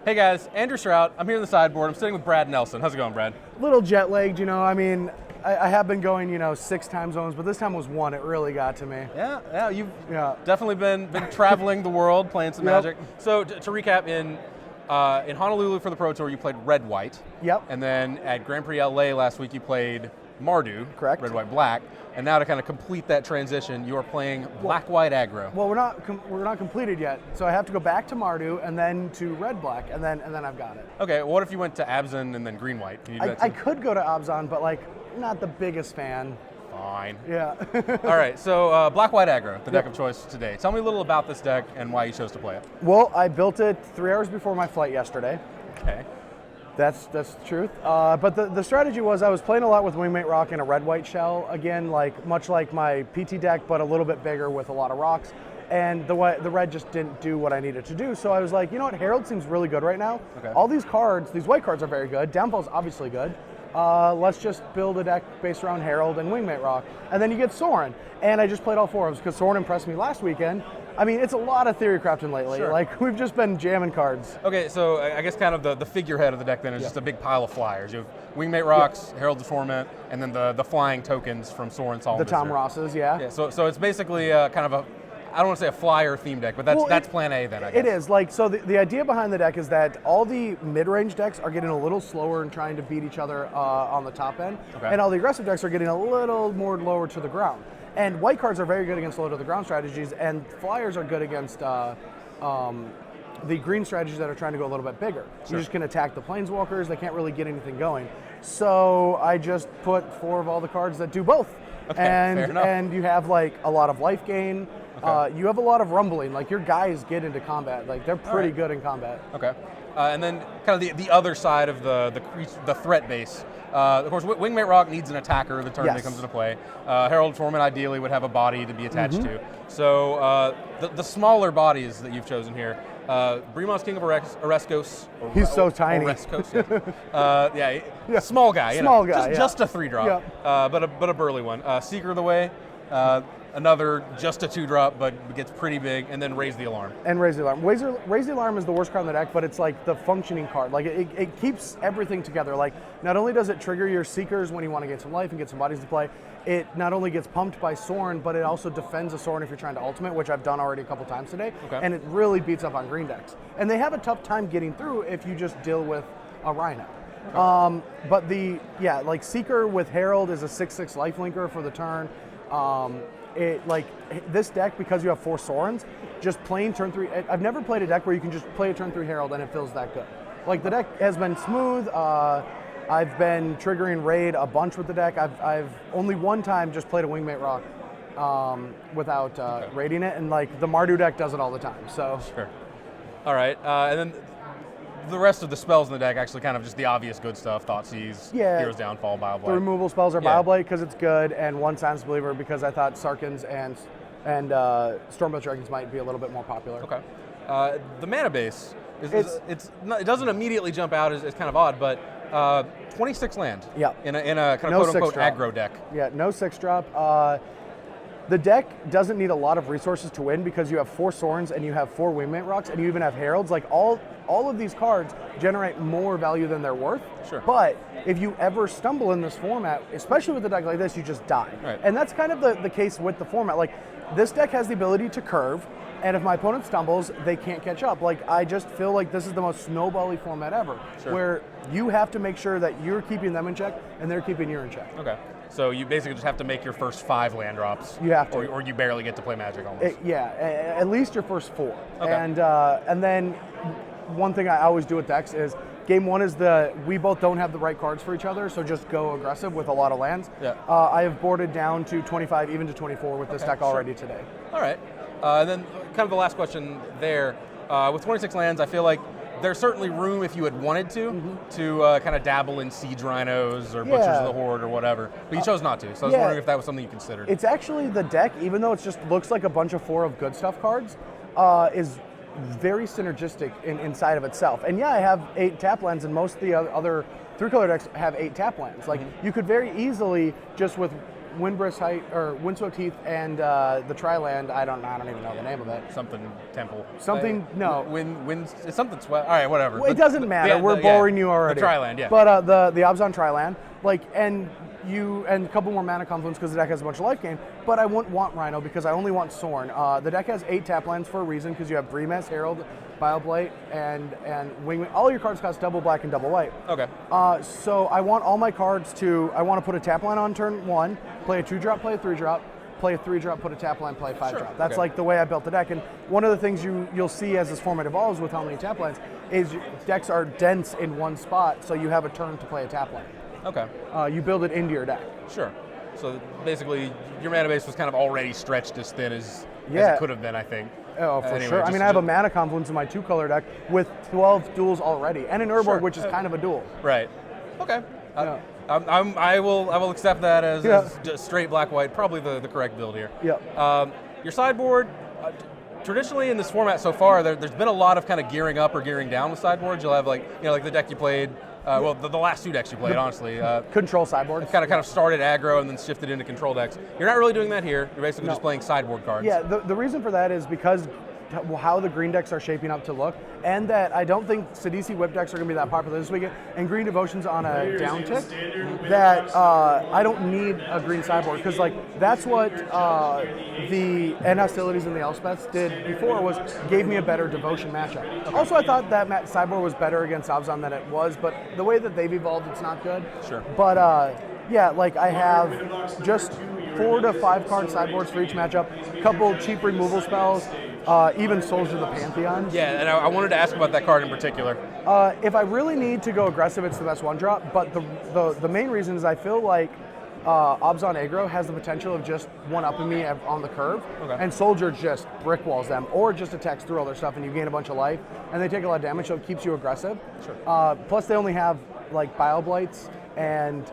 Hey guys, Andrew Strout. I'm here in the sideboard. I'm sitting with Brad Nelson. How's it going, Brad? Little jet lagged, I mean, I have been going, 6 time zones, but this time was 1. It really got to me. Yeah, you've definitely been traveling the world, playing some Magic. So to recap, in Honolulu for the Pro Tour, you played Red White. Yep. And then at Grand Prix LA last week, you played Mardu. Correct. Red White Black. And now to kind of complete that transition, you are playing Black White Aggro. Well, we're not completed yet, so I have to go back to Mardu and then to Red Black, and then I've got it. Okay. Well, what if you went to Abzan and then Green White? Can you do that too? I could go to Abzan, but not the biggest fan. Fine. Yeah. All right, so Black White Aggro, the deck of choice today. Tell me a little about this deck and why you chose to play it. Well, I built it 3 hours before my flight yesterday. Okay. That's the truth. But the strategy was I was playing a lot with Wingmate Rock in a red-white shell. Again, much like my PT deck, but a little bit bigger with a lot of rocks. And the red just didn't do what I needed to do. So I was like, you know what, Herald seems really good right now. Okay. All these cards, these white cards are very good. Downfall's obviously good. Let's just build a deck based around Herald and Wingmate Rock. And then you get Sorin. And I just played all 4 of them because Sorin impressed me last weekend. I mean, it's a lot of theory crafting lately. Sure. We've just been jamming cards. Okay, so I guess kind of the figurehead of the deck then is just a big pile of flyers. You have Wingmate Rocks, Herald the Torment, and then the flying tokens from Sorin Solomon. The Tom Rosses, Yeah, so it's basically kind of I don't want to say a flyer theme deck, but that's plan A then, I guess. It is. So the idea behind the deck is that all the mid-range decks are getting a little slower and trying to beat each other on the top end, and all the aggressive decks are getting a little more lower to the ground. And white cards are very good against low to the ground strategies, and flyers are good against the green strategies that are trying to go a little bit bigger. Sure. You just can attack the planeswalkers, they can't really get anything going. So I just put 4 of all the cards that do both. Okay, fair enough. And you have a lot of life gain. Okay. You have a lot of rumbling. Your guys get into combat. They're pretty good in combat. Okay. And then kind of the other side of the threat base. Of course, Wingmate Rock needs an attacker the turn that comes into play. Herald Torment ideally would have a body to be attached to. So the smaller bodies that you've chosen here, Brimos King of Oreskos. He's so tiny. Oreskos, yeah. Small guy. Small guy, just a 3-drop, but a burly one. Seeker of the Way. Another just a 2-drop, but gets pretty big, and then Raise the Alarm. And Raise the Alarm. Raise the Alarm is the worst card in the deck, but it's the functioning card. It keeps everything together. Not only does it trigger your Seekers when you want to get some life and get some bodies to play, it not only gets pumped by Sorin, but it also defends a Sorin if you're trying to ultimate, which I've done already a couple times today. Okay. And it really beats up on green decks. And they have a tough time getting through if you just deal with a Rhino. Okay. But Seeker with Herald is a 6/6 lifelinker for the turn. This deck, because you have 4 Sorins, just playing turn 3. I've never played a deck where you can just play a turn 3 Herald and it feels that good. The deck has been smooth. I've been triggering raid a bunch with the deck. I've only one time just played a Wingmate Rock without raiding it, and the Mardu deck does it all the time. So sure. All right, and then the rest of the spells in the deck actually kind of just the obvious good stuff. Thoughtseize, Hero's Downfall, Bioblade. The removal spells are Bioblade because it's good, and One Silence Believer because I thought Sarkans and Stormbolt Dragons might be a little bit more popular. Okay. The mana base it doesn't immediately jump out as kind of odd, but 26 land. Yeah. In a kind of quote unquote aggro deck. Yeah. No 6-drop. The deck doesn't need a lot of resources to win because you have 4 Sorins and you have 4 Wingmate Rocks and you even have Heralds. All of these cards generate more value than they're worth. Sure. But if you ever stumble in this format, especially with a deck like this, you just die. Right. And that's kind of the case with the format. This deck has the ability to curve, and if my opponent stumbles, they can't catch up. I just feel like this is the most snowbally format ever, where you have to make sure that you're keeping them in check and they're keeping you in check. Okay. So you basically just have to make your first 5 land drops. You have to. Or you barely get to play Magic almost. At least your first 4. Okay. And then one thing I always do with decks is game 1 is we both don't have the right cards for each other, so just go aggressive with a lot of lands. Yeah. I have boarded down to 25, even to 24 with this deck already today. All right. And then kind of the last question there. With 26 lands, I feel like there's certainly room if you had wanted to kind of dabble in Siege Rhinos or Butchers of the Horde or whatever, but you chose not to. So I was wondering if that was something you considered. It's actually the deck, even though it just looks like a bunch of 4 of good stuff cards, is very synergistic inside of itself. And I have 8 tap lands, and most of the other 3-color decks have 8 tap lands. You could very easily just with Windbrisk Height or Windswept Heath and the Triland. I don't even know the name of it. Something Temple. Something no. It's something sweat. All right, whatever. Well, it doesn't matter. We're boring you already. The Triland, yeah. But the Abzan Triland, like, and a couple more mana confluence because the deck has a bunch of life gain. But I wouldn't want Rhino because I only want Sorn. The deck has 8 tap lands for a reason because you have Bremas, Herald, Bioblight, and Wingman. All your cards cost double black and double white. Okay. So I want all my cards to. I want to put a tap line on turn 1, play a 2-drop, play a 3-drop, play a 3-drop, put a tap line, play a 5-drop. Sure. That's like the way I built the deck. And one of the things you'll see as this format evolves with how many tap lines is decks are dense in one spot, so you have a turn to play a tap line. Okay. You build it into your deck. Sure. So basically, your mana base was kind of already stretched as thin as it could have been, I think. Oh, for sure. I mean, I have a mana confluence in my 2-color deck with 12 duels already, and an Urborg, which is kind of a duel. Right. Okay. Yeah. I will accept that as just straight black-white, probably the correct build here. Yep. Your sideboard, traditionally in this format so far, there's been a lot of kind of gearing up or gearing down with sideboards. You'll have like the deck you played. Well, the last 2 decks you played, honestly. Control sideboard. Kind of started aggro and then shifted into control decks. You're not really doing that here. You're basically just playing sideboard cards. Yeah, the reason for that is because how the green decks are shaping up to look, and that I don't think Sidisi whip decks are going to be that popular this weekend, and Green Devotion's on a downtick, that I don't need a green sideboard, because like that's what the End Hostilities and the Elspeths did before, was gave me a better Devotion matchup. Okay. Also, I thought that sideboard was better against Abzan than it was, but the way that they've evolved, it's not good. Sure. But yeah, like I have just 4 to 5 card sideboards for each matchup, a couple cheap removal spells, even Soldier of the Pantheon. Yeah, and I wanted to ask about that card in particular. If I really need to go aggressive, it's the best 1-drop, but the main reason is I feel like Abzan Aggro has the potential of just 1-upping me on the curve, and Soldier just brick walls them, or just attacks through all their stuff and you gain a bunch of life, and they take a lot of damage, so it keeps you aggressive. Sure. Plus they only have like Bioblights and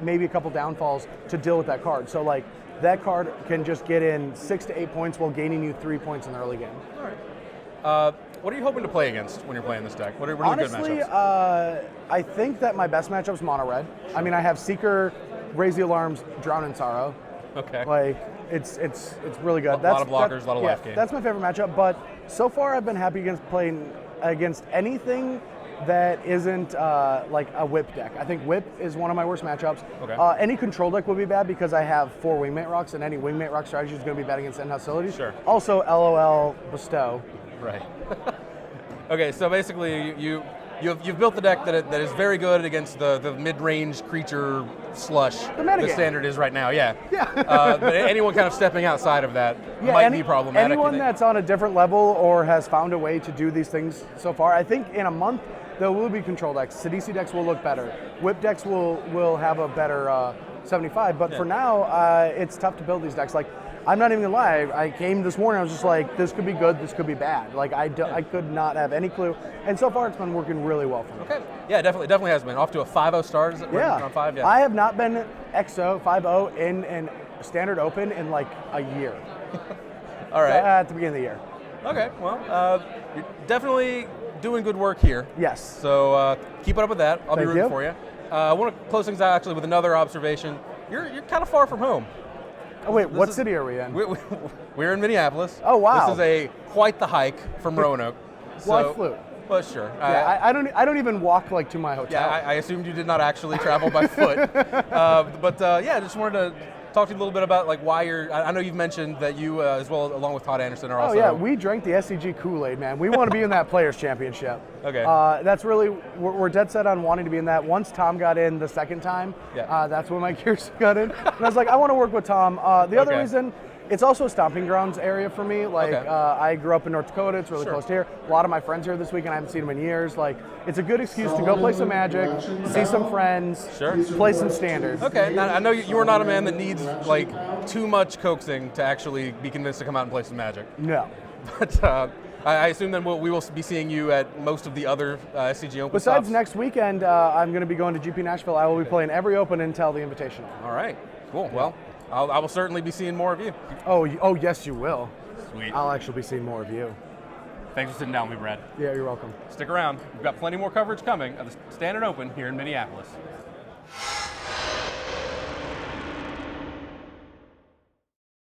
maybe a couple downfalls to deal with that card. So like that card can just get in 6 to 8 points while gaining you 3 points in the early game. All right. What are you hoping to play against when you're playing this deck? What are Honestly, good matchups? I think that my best matchup is mono red. I mean, I have Seeker, Raise the Alarms, Drown in Sorrow. Okay. Like it's really good. A lot of blockers, a lot of life gain. That's my favorite matchup. But so far, I've been happy against playing against anything that isn't like a whip deck. I think whip is one of my worst matchups. Okay. Any control deck would be bad because I have 4 Wingmate Rocks, and any Wingmate Rock strategy is going to be bad against End Hostilities. Sure. Also, LOL Bestow. Right. Okay, so basically you've built the deck that is very good against the mid-range creature slush the standard is right now. Yeah. Yeah. But anyone kind of stepping outside of that might be problematic. Anyone that's on a different level or has found a way to do these things so far, I think in a month there will be control decks. Sidisi decks will look better. Whip decks will have a better 75. But for now, it's tough to build these decks. Like, I'm not even gonna lie. I came this morning. I was just like, this could be good. This could be bad. Like I could not have any clue. And so far, it's been working really well for me. Okay. Yeah, definitely has been. Off to a 5-0 start. Is it? Yeah. On 5. Yeah. I have not been XO 5-0 in Standard Open in like a year. All right. At the beginning of the year. Okay. Well, you're definitely doing good work here. Yes. So keep it up with that. I'll be rooting for you. I want to close things out actually with another observation. You're kind of far from home. Oh wait, what city are we in? We're in Minneapolis. Oh wow! This is quite the hike from Roanoke. Well, I flew. Well, sure. Yeah, I don't even walk like to my hotel. Yeah, I assumed you did not actually travel by foot. But yeah, just wanted to talk to you a little bit about like why you're. I know you've mentioned that you, as well along with Todd Anderson, are also. Oh yeah, we drank the SCG Kool-Aid, man. We want to be in that Players Championship. Okay. That's really we're dead set on wanting to be in that. Once Tom got in the second time, that's when my gears got in. And I was like, I want to work with Tom. The other reason. It's also a stomping grounds area for me. Like I grew up in North Dakota. It's really close to here. A lot of my friends here this week, and I haven't seen them in years. Like it's a good excuse to go play some Magic, see some friends, play some Standard. Okay. Now I know you are not a man that needs like too much coaxing to actually be convinced to come out and play some Magic. No. But I assume then we will be seeing you at most of the other SCG Open Besides stops. Next weekend, I'm going to be going to GP Nashville. I will be playing every Open until the Invitational. All right. Cool. Well. I will certainly be seeing more of you. Oh, yes, you will. Sweet. I'll actually be seeing more of you. Thanks for sitting down with me, Brad. Yeah, you're welcome. Stick around. We've got plenty more coverage coming of the Standard Open here in Minneapolis.